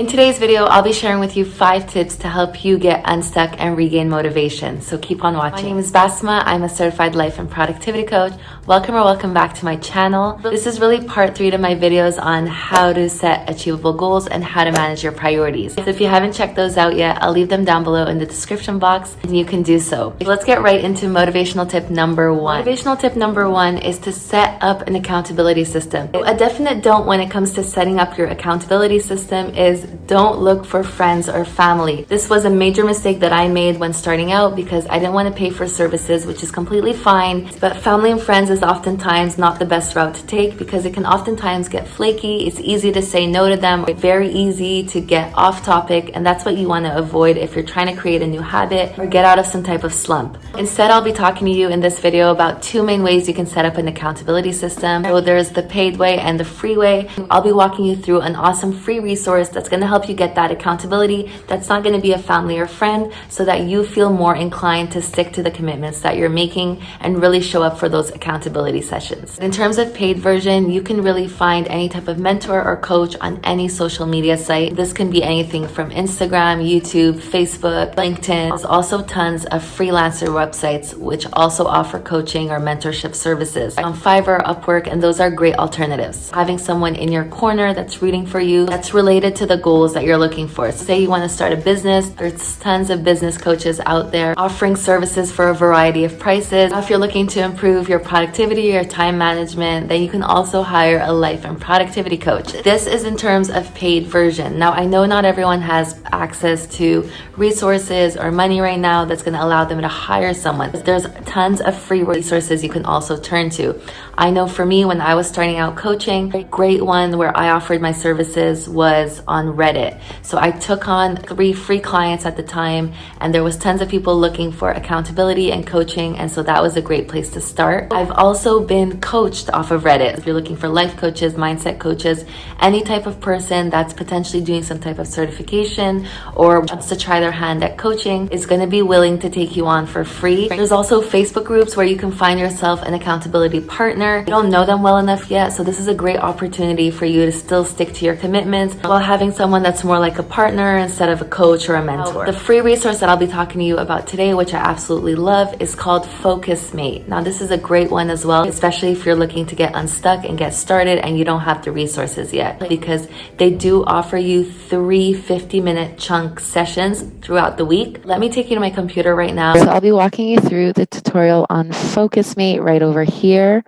In today's video, I'll be sharing with you 5 tips to help you get unstuck and regain motivation. So keep on watching. My name is Bassima. I'm a certified life and productivity coach. Welcome back to my channel. This is really part 3 to my videos on how to set achievable goals and how to manage your priorities. So if you haven't checked those out yet, I'll leave them down below in the description box and you can do so. Let's get right into motivational tip number 1. Motivational tip number 1 is to set up an accountability system. A definite don't when it comes to setting up your accountability system is don't look for friends or family. This was a major mistake that I made when starting out because I didn't want to pay for services, which is completely fine. But family and friends is oftentimes not the best route to take because it can oftentimes get flaky. It's easy to say no to them, very easy to get off topic, and that's what you want to avoid if you're trying to create a new habit or get out of some type of slump. Instead, I'll be talking to you in this video about 2 main ways you can set up an accountability system. So there's the paid way and the free way. I'll be walking you through an awesome free resource that's going to help you get that accountability that's not going to be a family or friend, so that you feel more inclined to stick to the commitments that you're making and really show up for those accountability sessions. In terms of paid version, you can really find any type of mentor or coach on any social media site. This can be anything from Instagram, YouTube, Facebook, LinkedIn. There's also tons of freelancer websites which also offer coaching or mentorship services on Fiverr, Upwork, and those are great alternatives. Having someone in your corner that's rooting for you, that's related to the goals that you're looking for. So say you want to start a business, there's tons of business coaches out there offering services for a variety of prices. If you're looking to improve your productivity or time management, then you can also hire a life and productivity coach. This is in terms of paid version. Now, I know not everyone has access to resources or money right now that's going to allow them to hire someone. There's tons of free resources you can also turn to. I know for me, when I was starting out coaching, a great one where I offered my services was on Reddit. So I took on 3 free clients at the time, and there was tons of people looking for accountability and coaching, and so that was a great place to start. I've also been coached off of Reddit. If you're looking for life coaches, mindset coaches, any type of person that's potentially doing some type of certification or wants to try their hand at coaching is going to be willing to take you on for free. There's also Facebook groups where you can find yourself an accountability partner. You don't know them well enough yet, so this is a great opportunity for you to still stick to your commitments while having someone that's more like a partner instead of a coach or a mentor. The free resource that I'll be talking to you about today, which I absolutely love, is called Focusmate. Now, this is a great one as well, especially if you're looking to get unstuck and get started and you don't have the resources yet, because they do offer you 3 50-minute chunk sessions throughout the week. Let me take you to my computer right now. So I'll be walking you through the tutorial on Focusmate right over here.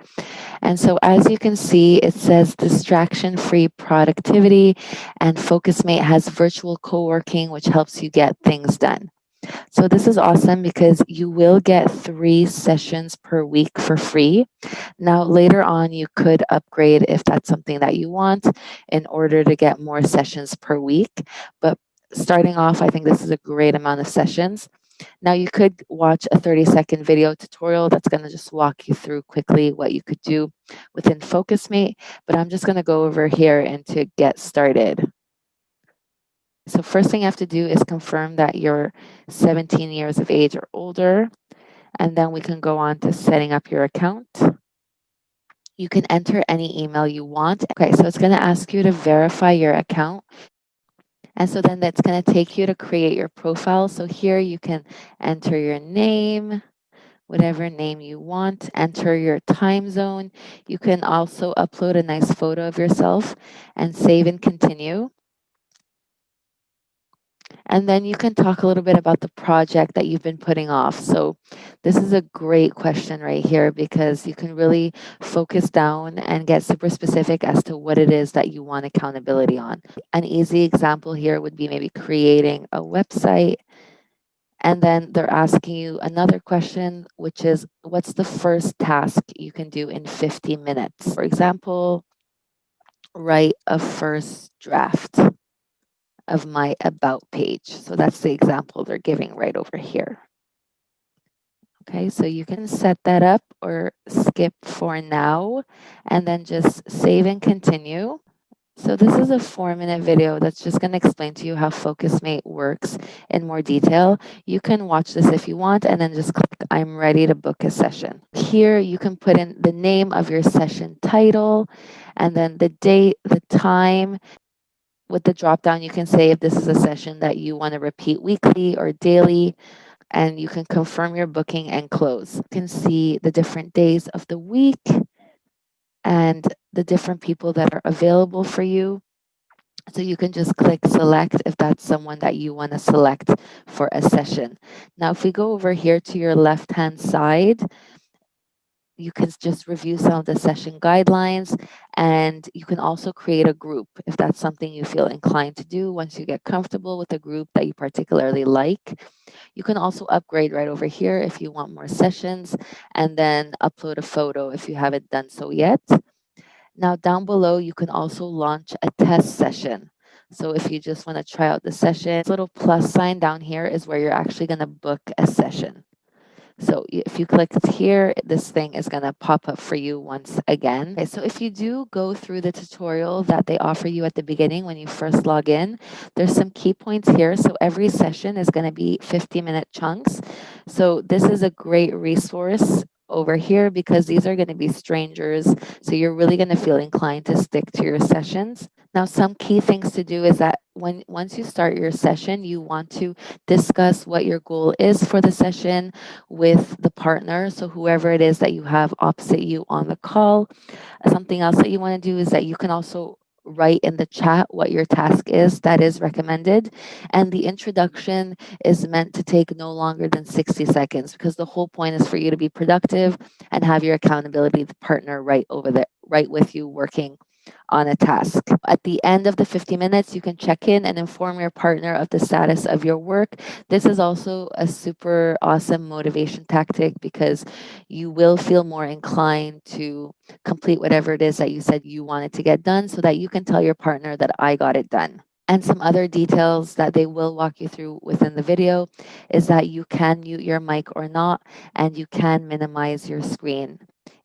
And so as you can see, it says distraction-free productivity, and Focusmate has virtual co-working, which helps you get things done. So this is awesome because you will get 3 sessions per week for free. Now, later on, you could upgrade if that's something that you want in order to get more sessions per week. But starting off, I think this is a great amount of sessions. Now, you could watch a 30-second video tutorial that's going to just walk you through quickly what you could do within Focusmate, but I'm just going to go over here and to get started. So first thing you have to do is confirm that you're 17 years of age or older, and then we can go on to setting up your account. You can enter any email you want. Okay, so it's going to ask you to verify your account. And so then that's going to take you to create your profile. So here you can enter your name, whatever name you want, enter your time zone. You can also upload a nice photo of yourself and save and continue. And then you can talk a little bit about the project that you've been putting off. So this is a great question right here because you can really focus down and get super specific as to what it is that you want accountability on. An easy example here would be maybe creating a website. And then they're asking you another question, which is, what's the first task you can do in 50 minutes? For example, write a first draft of my about page. So that's the example they're giving right over here. Okay, so you can set that up or skip for now and then just save and continue. So this is a 4-minute video that's just going to explain to you how Focusmate works in more detail. You can watch this if you want and then just click I'm ready to book a session. Here you can put in the name of your session title and then the date, the time. with the drop down, you can say if this is a session that you want to repeat weekly or daily, and you can confirm your booking and close. You can see the different days of the week and the different people that are available for you. So you can just click select if that's someone that you want to select for a session. Now, if we go over here to your left-hand side, you can just review some of the session guidelines, and you can also create a group if that's something you feel inclined to do. Once you get comfortable with a group that you particularly like, you can also upgrade right over here if you want more sessions, and then upload a photo if you haven't done so yet. Now down below, you can also launch a test session. So if you just want to try out the session, this little plus sign down here is where you're actually going to book a session. So if you click here, this thing is going to pop up for you once again. Okay, so if you do go through the tutorial that they offer you at the beginning when you first log in, there's some key points here. So every session is going to be 50-minute chunks. So this is a great resource over here because these are going to be strangers. So you're really going to feel inclined to stick to your sessions. Now, some key things to do is that once you start your session, you want to discuss what your goal is for the session with the partner. So whoever it is that you have opposite you on the call. Something else that you want to do is that you can also write in the chat what your task is that is recommended. And the introduction is meant to take no longer than 60 seconds because the whole point is for you to be productive and have your accountability partner right over there, right with you working on a task. At the end of the 50 minutes, you can check in and inform your partner of the status of your work. This is also a super awesome motivation tactic because you will feel more inclined to complete whatever it is that you said you wanted to get done so that you can tell your partner that I got it done. And some other details that they will walk you through within the video is that you can mute your mic or not, and you can minimize your screen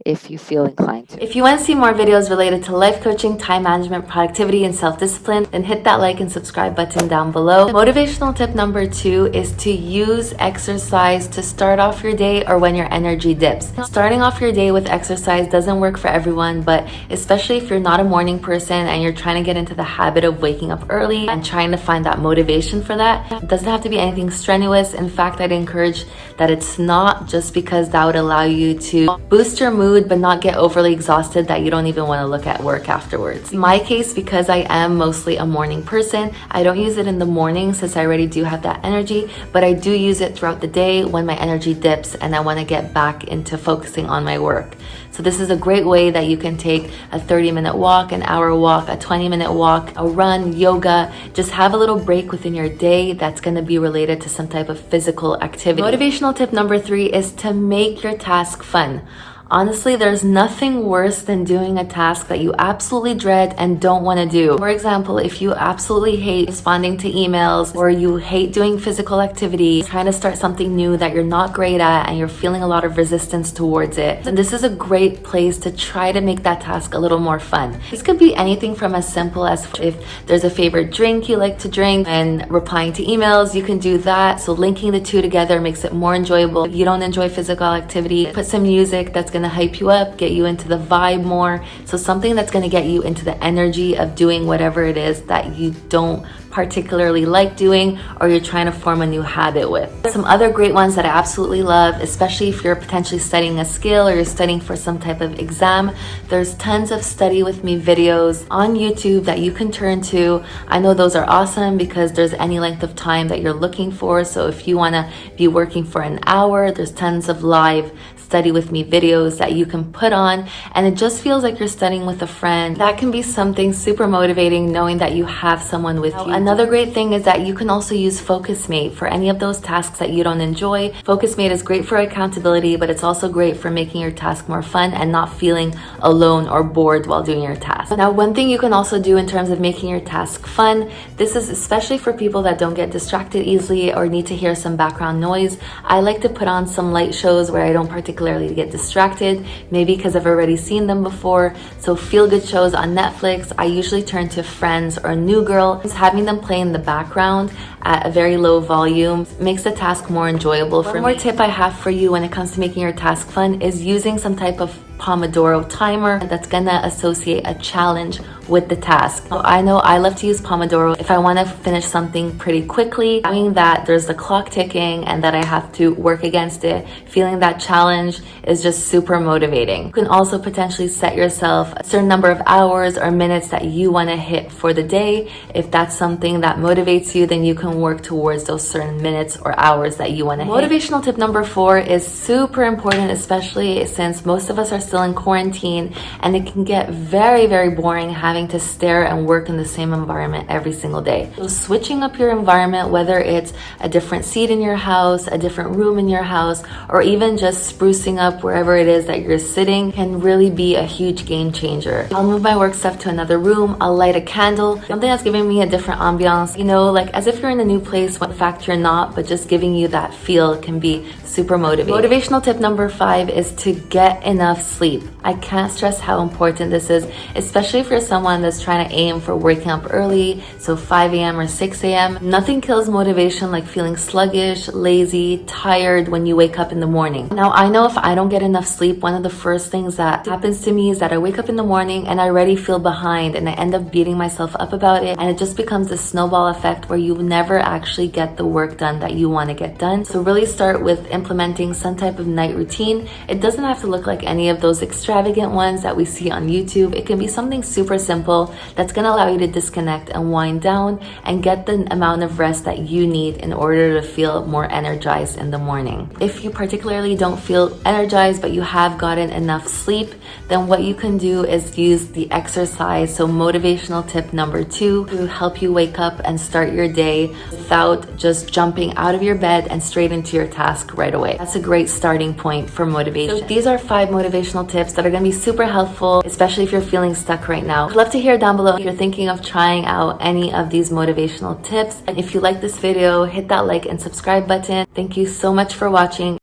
if you feel inclined to. If you want to see more videos related to life coaching, time management, productivity, and self-discipline, then hit that like and subscribe button down below. Motivational tip number 2 is to use exercise to start off your day or when your energy dips. Starting off your day with exercise doesn't work for everyone, but especially if you're not a morning person and you're trying to get into the habit of waking up early and trying to find that motivation for that, it doesn't have to be anything strenuous. In fact, I'd encourage that it's not, just because that would allow you to boost your mood but not get overly exhausted that you don't even want to look at work afterwards. In my case, because I am mostly a morning person, I don't use it in the morning since I already do have that energy, but I do use it throughout the day when my energy dips and I want to get back into focusing on my work. So this is a great way that you can take a 30-minute walk, an hour walk, a 20-minute walk, a run, yoga. Just have a little break within your day that's going to be related to some type of physical activity. Motivational tip number 3 is to make your task fun. Honestly, there's nothing worse than doing a task that you absolutely dread and don't want to do. For example, if you absolutely hate responding to emails or you hate doing physical activity, trying to start something new that you're not great at and you're feeling a lot of resistance towards it, then this is a great place to try to make that task a little more fun. This could be anything from as simple as if there's a favorite drink you like to drink and replying to emails, you can do that. So linking the two together makes it more enjoyable. If you don't enjoy physical activity, put some music that's going to hype you up, get you into the vibe more. So something that's going to get you into the energy of doing whatever it is that you don't particularly like doing or you're trying to form a new habit with. Some other great ones that I absolutely love, especially if you're potentially studying a skill or you're studying for some type of exam, there's tons of study with me videos on YouTube that you can turn to. I know those are awesome because there's any length of time that you're looking for. So if you want to be working for an hour, there's tons of live study with me videos that you can put on, and it just feels like you're studying with a friend. That can be something super motivating, knowing that you have someone with you. Another great thing is that you can also use FocusMate for any of those tasks that you don't enjoy. FocusMate is great for accountability, but it's also great for making your task more fun and not feeling alone or bored while doing your task. Now, one thing you can also do in terms of making your task fun, this is especially for people that don't get distracted easily or need to hear some background noise. I like to put on some light shows where I don't particularly get distracted, maybe because I've already seen them before. So feel-good shows on Netflix, I usually turn to Friends or New Girl. Just having them play in the background at a very low volume makes the task more enjoyable for me. One more tip I have for you when it comes to making your task fun is using some type of Pomodoro timer that's gonna associate a challenge with the task. So I know I love to use Pomodoro if I want to finish something pretty quickly, knowing that there's the clock ticking and that I have to work against it. Feeling that challenge is just super motivating. You can also potentially set yourself a certain number of hours or minutes that you want to hit for the day. If that's something that motivates you, then you can work towards those certain minutes or hours that you want to hit. Motivational tip number 4 is super important, especially since most of us are still in quarantine and it can get very, very boring having to stare and work in the same environment every single day. So switching up your environment, whether it's a different seat in your house, a different room in your house, or even just sprucing up wherever it is that you're sitting, can really be a huge game changer. I'll move my work stuff to another room, I'll light a candle, something that's giving me a different ambiance, like as if you're in a new place when in fact you're not, but just giving you that feel can be super motivating. Motivational tip number 5 is to get enough sleep. I can't stress how important this is, especially if you're someone that's trying to aim for waking up early, so 5 a.m. or 6 a.m. Nothing kills motivation like feeling sluggish, lazy, tired when you wake up in the morning. Now, I know if I don't get enough sleep, one of the first things that happens to me is that I wake up in the morning and I already feel behind and I end up beating myself up about it, and it just becomes a snowball effect where you never actually get the work done that you want to get done. So really start with implementing some type of night routine. It doesn't have to look like any of those extravagant ones that we see on YouTube. It can be something super simple that's going to allow you to disconnect and wind down and get the amount of rest that you need in order to feel more energized in the morning. If you particularly don't feel energized but you have gotten enough sleep, then what you can do is use the exercise. So motivational tip number 2 to help you wake up and start your day without just jumping out of your bed and straight into your task right away. That's a great starting point for motivation. So these are 5 motivational tips that are going to be super helpful, especially if you're feeling stuck right now. I'd love to hear down below if you're thinking of trying out any of these motivational tips. And if you like this video, hit that like and subscribe button. Thank you so much for watching.